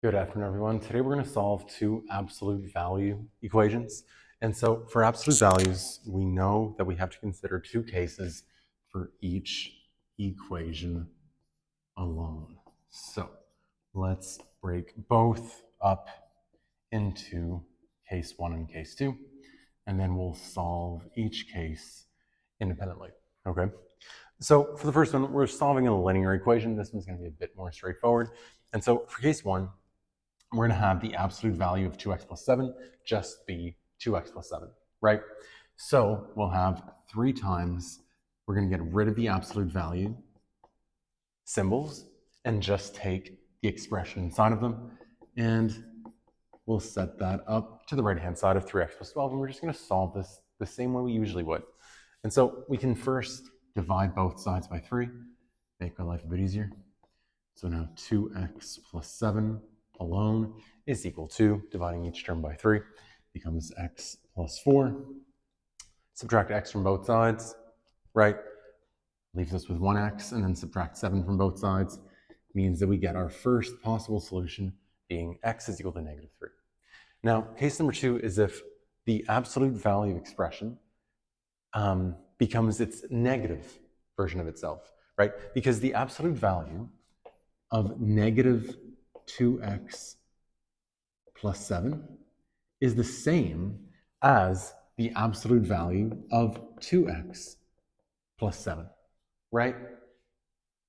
Good afternoon, everyone. Today we're going to solve two absolute value equations. And so for absolute values, we know that we have to consider two cases for each equation alone. So let's break both up into case one and case two, and then we'll solve each case independently. Okay. So for the first one, we're solving a linear equation. This one's going to be a bit more straightforward. And so for case one, we're going to have the absolute value of 2x plus 7 just be 2x plus 7, right? So we'll have 3 times, we're going to get rid of the absolute value symbols and just take the expression inside of them. And we'll set that up to the right-hand side of 3x plus 12, and we're just going to solve this the same way we usually would. And so we can first divide both sides by 3, make our life a bit easier. So now 2x plus 7 alone is equal to, dividing each term by 3, becomes x plus 4. Subtract x from both sides, right? Leaves us with 1x, and then subtract 7 from both sides. Means that we get our first possible solution being x is equal to negative 3. Now, case number 2 is if the absolute value expression becomes its negative version of itself, right? Because the absolute value of negative 2x plus 7 is the same as the absolute value of 2x plus 7, right?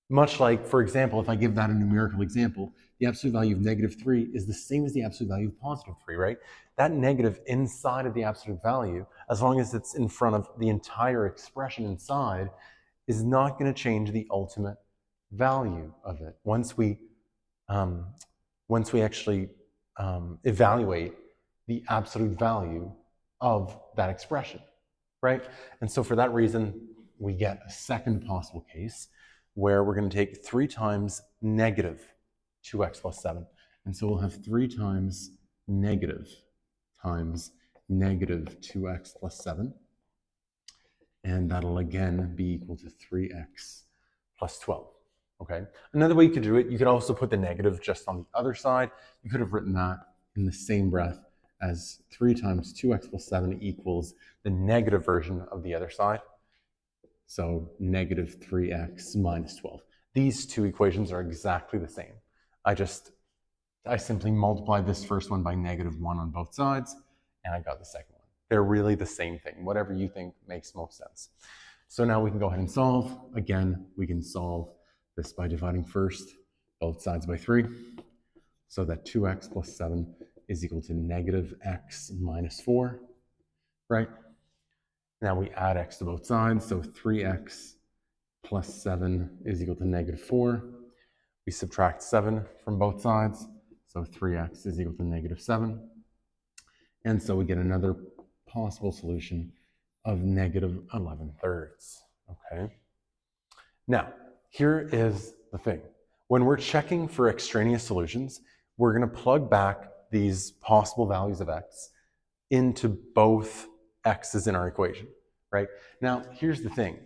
Much like, for example, if I give that a numerical example, the absolute value of negative 3 is the same as the absolute value of positive 3, right? That negative inside of the absolute value, as long as it's in front of the entire expression inside, is not going to change the ultimate value of it. Once we actually evaluate the absolute value of that expression, right? And so for that reason, we get a second possible case where we're going to take 3 times negative 2x plus 7. And so we'll have 3 times negative 2x plus 7. And that'll again be equal to 3x plus 12. Okay. Another way you could do it, you could also put the negative just on the other side. You could have written that in the same breath as 3 times 2x plus 7 equals the negative version of the other side. So negative 3x minus 12. These two equations are exactly the same. I simply multiplied this first one by negative 1 on both sides, and I got the second one. They're really the same thing, whatever you think makes most sense. So now we can go ahead and solve. Again, we can solve this by dividing first both sides by 3, so that 2x plus 7 is equal to negative x minus 4, right? Now we add x to both sides, so 3x plus 7 is equal to negative 4. We subtract 7 from both sides, so 3x is equal to negative 7. And so we get another possible solution of negative 11 thirds, okay? Now, here is the thing. When we're checking for extraneous solutions, we're going to plug back these possible values of x into both x's in our equation, right? Now, here's the thing.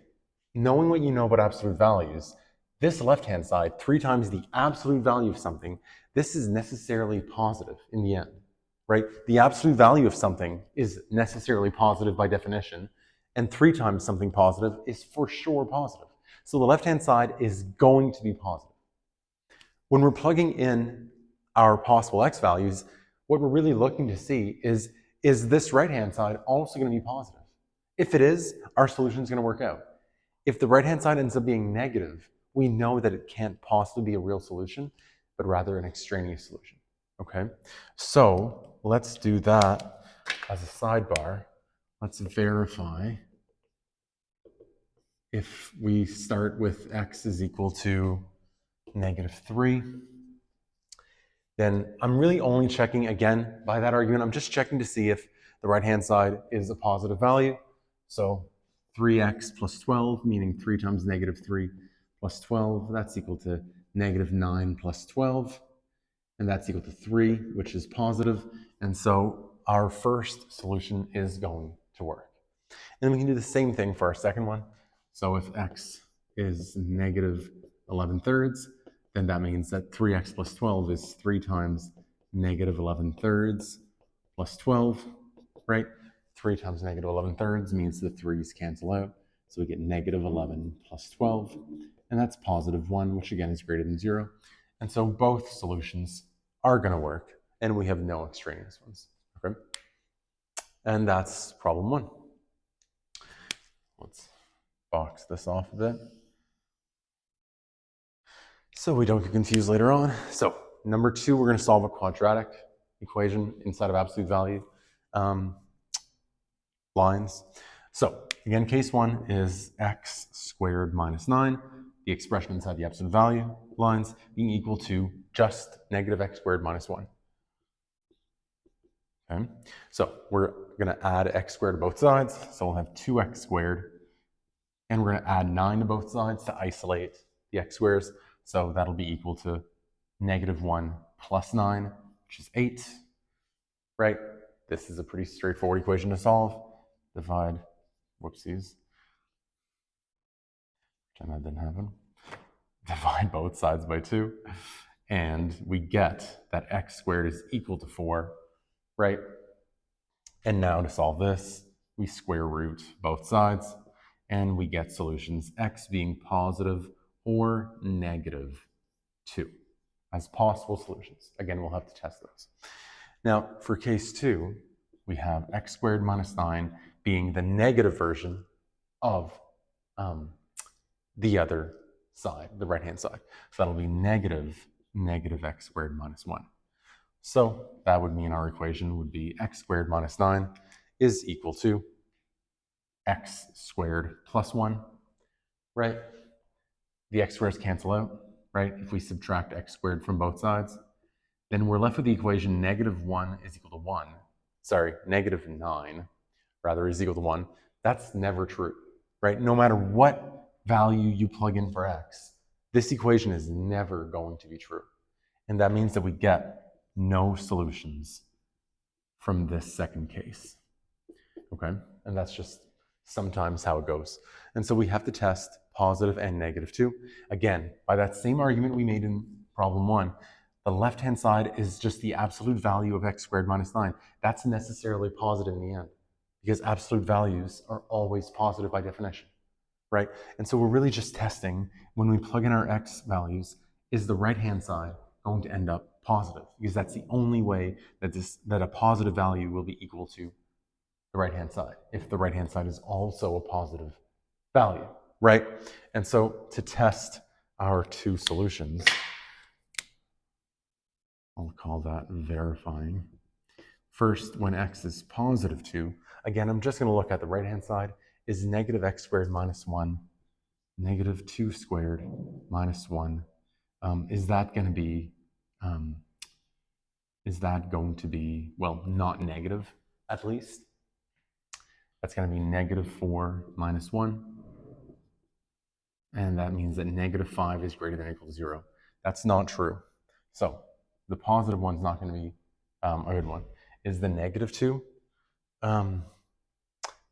Knowing what you know about absolute values, this left-hand side, 3 times the absolute value of something, this is necessarily positive in the end, right? The absolute value of something is necessarily positive by definition, and 3 times something positive is for sure positive. So the left-hand side is going to be positive. When we're plugging in our possible x values, what we're really looking to see is this right-hand side also going to be positive? If it is, our solution is going to work out. If the right-hand side ends up being negative, we know that it can't possibly be a real solution, but rather an extraneous solution, okay? So let's do that as a sidebar. Let's verify if we start with x is equal to negative 3, then I'm really only checking, again, by that argument, I'm just checking to see if the right-hand side is a positive value. So 3x plus 12, meaning 3 times negative 3 plus 12, that's equal to negative 9 plus 12. And that's equal to 3, which is positive. And so our first solution is going to work. And we can do the same thing for our second one. So if x is negative 11 thirds, then that means that 3x plus 12 is 3 times negative 11 thirds plus 12, right? 3 times negative 11 thirds means the 3's cancel out. So we get negative 11 plus 12, and that's positive 1, which again is greater than 0. And so both solutions are going to work, and we have no extraneous ones. Okay? And that's problem 1. Let's box this off a bit so we don't get confused later on. So number 2, we're going to solve a quadratic equation inside of absolute value lines. So again, case 1 is x squared minus 9, the expression inside the absolute value lines being equal to just negative x squared minus 1. Okay, so we're going to add x squared to both sides, so we'll have 2x squared, and we're going to add 9 to both sides to isolate the x squares, so that'll be equal to negative 1 plus 9, which is 8, right? This is a pretty straightforward equation to solve. Divide, whoopsies, pretend that didn't happen. Divide both sides by 2, and we get that x squared is equal to 4, right? And now to solve this, we square root both sides, and we get solutions x being positive or negative 2 as possible solutions. Again, we'll have to test those. Now, for case 2, we have x squared minus 9 being the negative version of the other side, the right-hand side. So that'll be negative x squared minus 1. So that would mean our equation would be x squared minus 9 is equal to x squared plus 1, right? The x squares cancel out, right? If we subtract x squared from both sides, then we're left with the equation negative 1 is equal to 1. Sorry, negative 9 rather is equal to 1. That's never true, right? No matter what value you plug in for x, this equation is never going to be true. And that means that we get no solutions from this second case, okay? And that's just sometimes how it goes. And so we have to test positive and negative 2. Again, by that same argument we made in problem 1, the left-hand side is just the absolute value of x squared minus 9. That's necessarily positive in the end because absolute values are always positive by definition, right? And so we're really just testing when we plug in our x values, is the right-hand side going to end up positive? Because that's the only way that a positive value will be equal to the right-hand side, if the right-hand side is also a positive value, right? And so to test our 2 solutions, I'll call that verifying. First, when x is positive 2, again, I'm just going to look at the right-hand side, is negative x squared minus 1, negative 2 squared minus 1. Is that going to be, well, not negative, at least? That's going to be negative 4 minus 1. And that means that negative 5 is greater than or equal to 0. That's not true. So the positive one's not going to be a good one. Is the negative 2?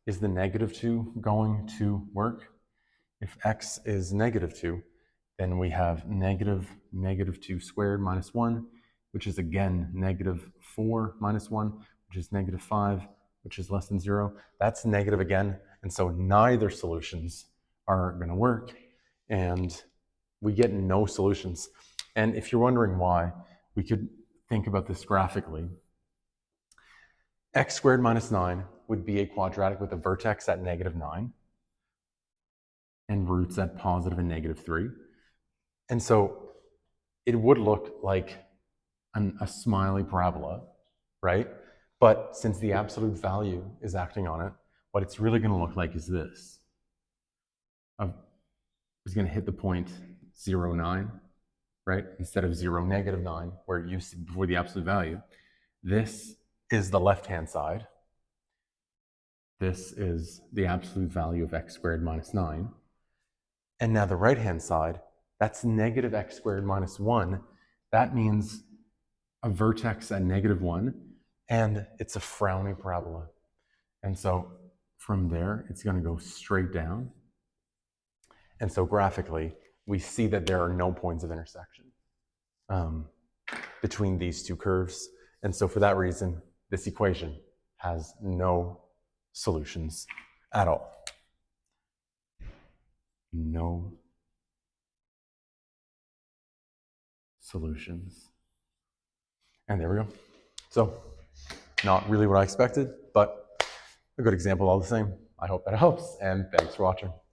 Is the negative 2 going to work? If x is negative 2, then we have negative 2 squared minus 1, which is again negative 4 minus 1, which is negative 5, which is less than 0. That's negative again, and so neither solutions are going to work, and we get no solutions. And if you're wondering why, we could think about this graphically. X squared minus 9 would be a quadratic with a vertex at negative 9 and roots at positive and negative 3. And so it would look like a smiley parabola, right? But since the absolute value is acting on it, what it's really going to look like is this. It's going to hit the point 0, 9, right? Instead of 0, negative 9, where it used to be before the absolute value. This is the left-hand side. This is the absolute value of x squared minus 9. And now the right-hand side, that's negative x squared minus 1. That means a vertex at negative 1, and it's a frowning parabola. And so from there, it's going to go straight down. And so graphically, we see that there are no points of intersection. between these two curves. And so for that reason, this equation has no solutions at all. No solutions. And there we go. So not really what I expected, but a good example all the same. I hope that helps, and thanks for watching.